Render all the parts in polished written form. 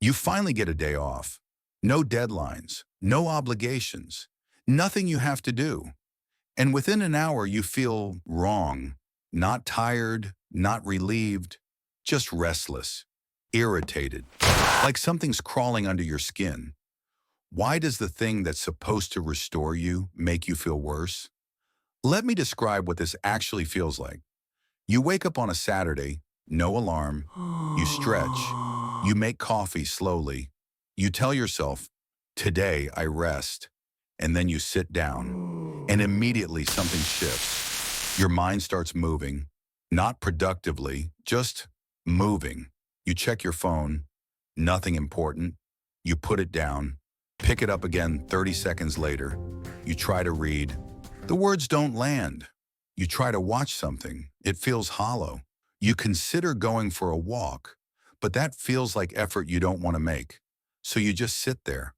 You finally get a day off. No deadlines, no obligations, nothing you have to do. And within an hour, you feel wrong, not tired, not relieved, just restless, irritated, like something's crawling under your skin. Why does the thing that's supposed to restore you make you feel worse? Let me describe what this actually feels like. You wake up on a Saturday, no alarm, you stretch, you make coffee slowly, you tell yourself, today I rest, and then you sit down, and immediately something shifts. Your mind starts moving, not productively, just moving. You check your phone, nothing important, you put it down, pick it up again 30 seconds later, you try to read. The words don't land. You try to watch something, it feels hollow. You consider going for a walk, but that feels like effort you don't want to make. So you just sit there,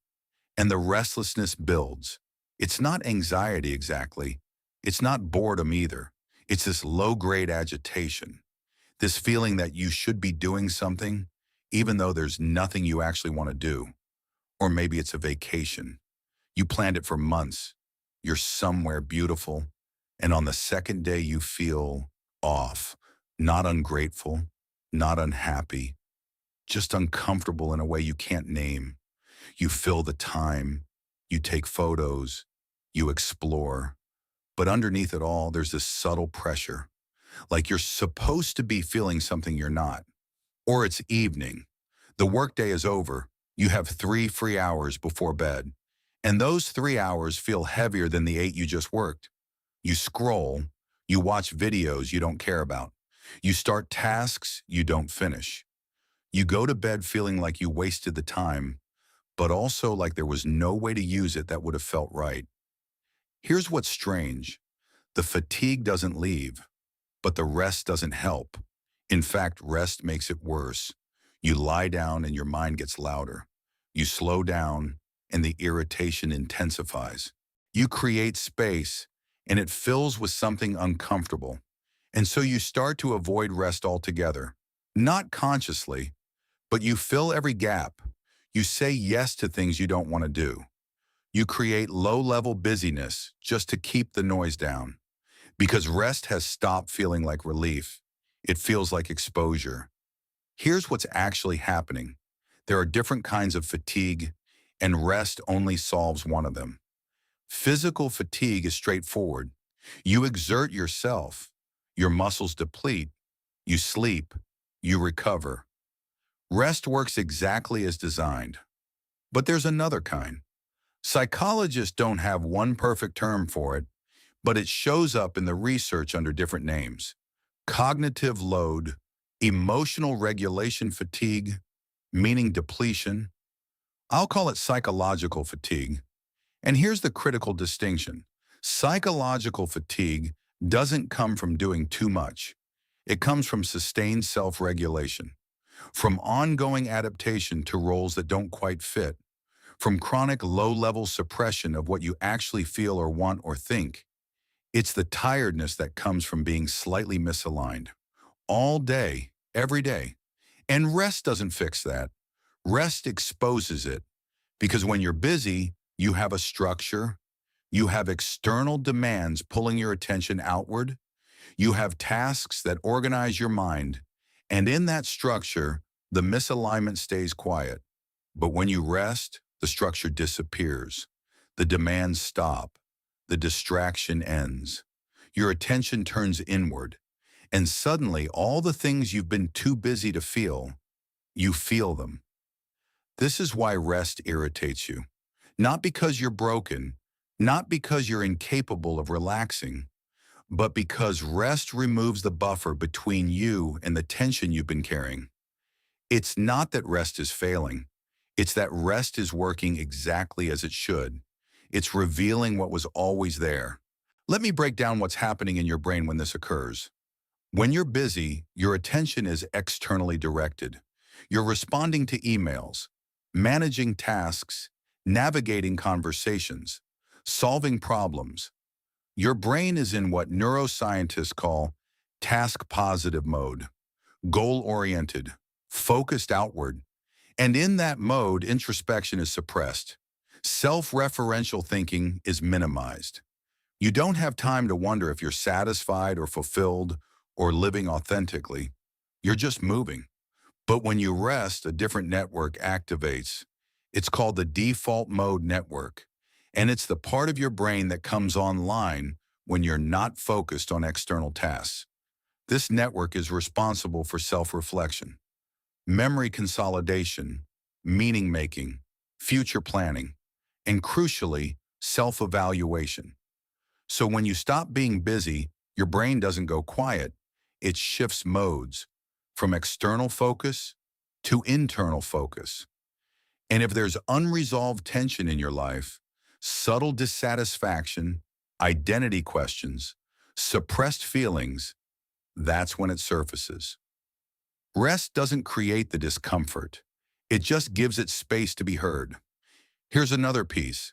and the restlessness builds. It's not anxiety exactly. It's not boredom either. It's this low-grade agitation, this feeling that you should be doing something, even though there's nothing you actually want to do. Or maybe it's a vacation. You planned it for months. You're somewhere beautiful, and on the second day you feel off, not ungrateful, not unhappy, just uncomfortable in a way you can't name. You fill the time, you take photos, you explore, but underneath it all, there's this subtle pressure, like you're supposed to be feeling something you're not. Or it's evening. The workday is over. You have 3 free hours before bed, and those 3 hours feel heavier than the 8 you just worked. You scroll, you watch videos you don't care about. You start tasks you don't finish. You go to bed feeling like you wasted the time, but also like there was no way to use it that would have felt right. Here's what's strange. The fatigue doesn't leave, but the rest doesn't help. In fact, rest makes it worse. You lie down and your mind gets louder. You slow down and the irritation intensifies. You create space and it fills with something uncomfortable. And so you start to avoid rest altogether. Not consciously, but you fill every gap. You say yes to things you don't want to do. You create low-level busyness just to keep the noise down. Because rest has stopped feeling like relief. It feels like exposure. Here's what's actually happening. There are different kinds of fatigue, and rest only solves one of them. Physical fatigue is straightforward. You exert yourself. Your muscles deplete. You sleep. You recover. Rest works exactly as designed. But there's another kind. Psychologists don't have one perfect term for it, but it shows up in the research under different names. Cognitive load, emotional regulation fatigue, meaning depletion. I'll call it psychological fatigue. And here's the critical distinction. Psychological fatigue doesn't come from doing too much. It comes from sustained self-regulation, from ongoing adaptation to roles that don't quite fit, from chronic low-level suppression of what you actually feel or want or think. It's the tiredness that comes from being slightly misaligned. All day, every day. And rest doesn't fix that. Rest exposes it. Because when you're busy, you have a structure. You have external demands pulling your attention outward. You have tasks that organize your mind. And in that structure, the misalignment stays quiet. But when you rest, the structure disappears. The demands stop. The distraction ends. Your attention turns inward. And suddenly, all the things you've been too busy to feel, you feel them. This is why rest irritates you. Not because you're broken, not because you're incapable of relaxing, but because rest removes the buffer between you and the tension you've been carrying. It's not that rest is failing. It's that rest is working exactly as it should. It's revealing what was always there. Let me break down what's happening in your brain when this occurs. When you're busy, your attention is externally directed. You're responding to emails, managing tasks, navigating conversations, solving problems. Your brain is in what neuroscientists call task-positive mode, goal-oriented, focused outward. And in that mode, introspection is suppressed. Self-referential thinking is minimized. You don't have time to wonder if you're satisfied or fulfilled or living authentically. You're just moving. But when you rest, a different network activates. It's called the default mode network. And it's the part of your brain that comes online when you're not focused on external tasks. This network is responsible for self-reflection, memory consolidation, meaning making, future planning, and crucially, self-evaluation. So when you stop being busy, your brain doesn't go quiet. It shifts modes from external focus to internal focus. And if there's unresolved tension in your life, subtle dissatisfaction, identity questions, suppressed feelings, that's when it surfaces. Rest doesn't create the discomfort. It just gives it space to be heard. Here's another piece.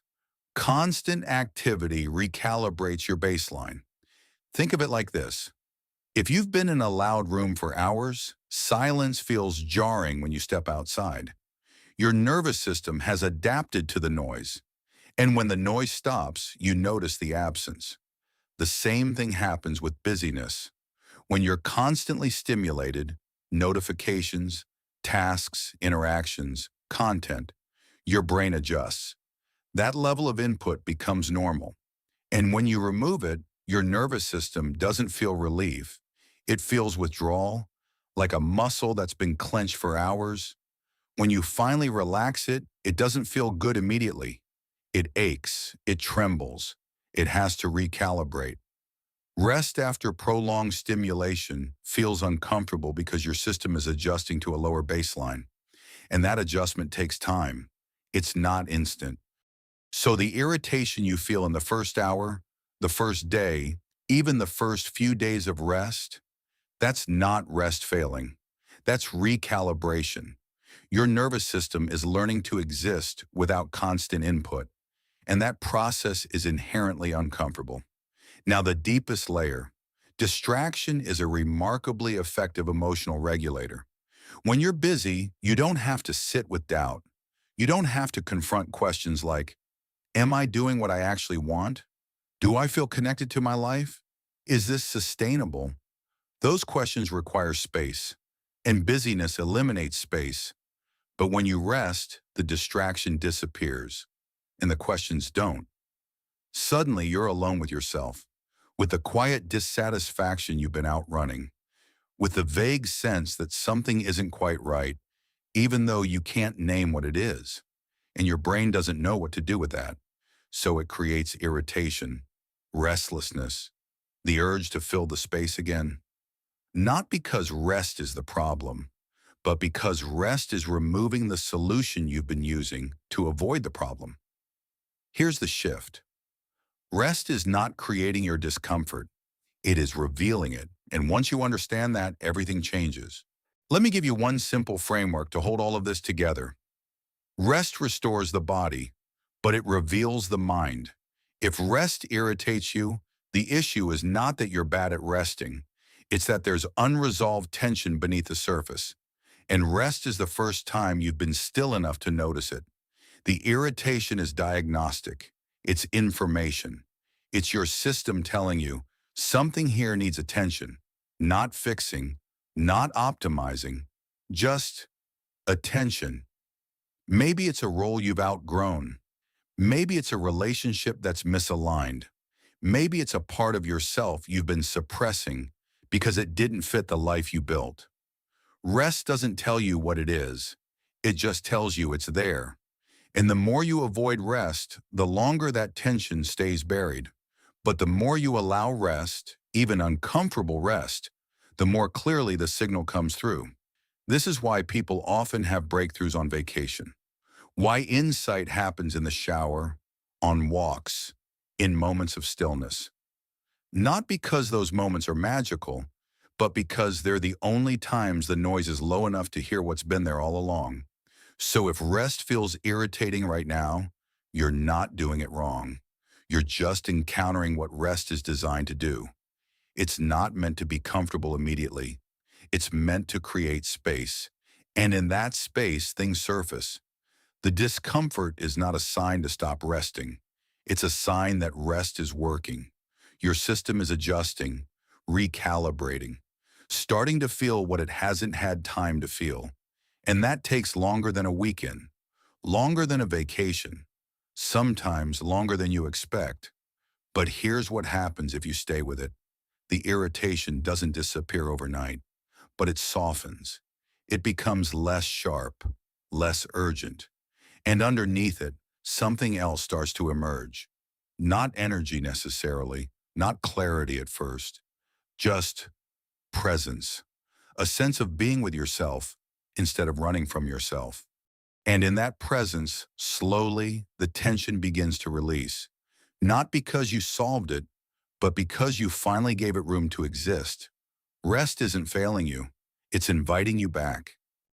Constant activity recalibrates your baseline. Think of it like this. If you've been in a loud room for hours, silence feels jarring when you step outside. Your nervous system has adapted to the noise. And when the noise stops, you notice the absence. The same thing happens with busyness. When you're constantly stimulated, notifications, tasks, interactions, content, your brain adjusts. That level of input becomes normal. And when you remove it, your nervous system doesn't feel relief. It feels withdrawal, like a muscle that's been clenched for hours. When you finally relax it, it doesn't feel good immediately. It aches, it trembles, it has to recalibrate. Rest after prolonged stimulation feels uncomfortable because your system is adjusting to a lower baseline. And that adjustment takes time. It's not instant. So the irritation you feel in the first hour, the first day, even the first few days of rest, that's not rest failing. That's recalibration. Your nervous system is learning to exist without constant input, and that process is inherently uncomfortable. Now, the deepest layer, distraction is a remarkably effective emotional regulator. When you're busy, you don't have to sit with doubt. You don't have to confront questions like, am I doing what I actually want? Do I feel connected to my life? Is this sustainable? Those questions require space, and busyness eliminates space. But when you rest, the distraction disappears, and the questions don't. Suddenly, you're alone with yourself, with the quiet dissatisfaction you've been outrunning, with the vague sense that something isn't quite right, even though you can't name what it is, and your brain doesn't know what to do with that. So it creates irritation, restlessness, the urge to fill the space again. Not because rest is the problem, but because rest is removing the solution you've been using to avoid the problem. Here's the shift. Rest is not creating your discomfort. It is revealing it. And once you understand that, everything changes. Let me give you one simple framework to hold all of this together. Rest restores the body, but it reveals the mind. If rest irritates you, the issue is not that you're bad at resting. It's that there's unresolved tension beneath the surface. And rest is the first time you've been still enough to notice it. The irritation is diagnostic. It's information. It's your system telling you something here needs attention, not fixing, not optimizing, just attention. Maybe it's a role you've outgrown. Maybe it's a relationship that's misaligned. Maybe it's a part of yourself you've been suppressing because it didn't fit the life you built. Rest doesn't tell you what it is. It just tells you it's there. And the more you avoid rest, the longer that tension stays buried. But the more you allow rest, even uncomfortable rest, the more clearly the signal comes through. This is why people often have breakthroughs on vacation. Why insight happens in the shower, on walks, in moments of stillness. Not because those moments are magical, but because they're the only times the noise is low enough to hear what's been there all along. So if rest feels irritating right now, you're not doing it wrong. You're just encountering what rest is designed to do. It's not meant to be comfortable immediately. It's meant to create space. And in that space, things surface. The discomfort is not a sign to stop resting. It's a sign that rest is working. Your system is adjusting, recalibrating, starting to feel what it hasn't had time to feel. And that takes longer than a weekend, longer than a vacation, sometimes longer than you expect. But here's what happens if you stay with it. The irritation doesn't disappear overnight, but it softens. It becomes less sharp, less urgent. And underneath it, something else starts to emerge. Not energy necessarily, not clarity at first, just presence, a sense of being with yourself instead of running from yourself. And in that presence, slowly, the tension begins to release. Not because you solved it, but because you finally gave it room to exist. Rest isn't failing you, it's inviting you back.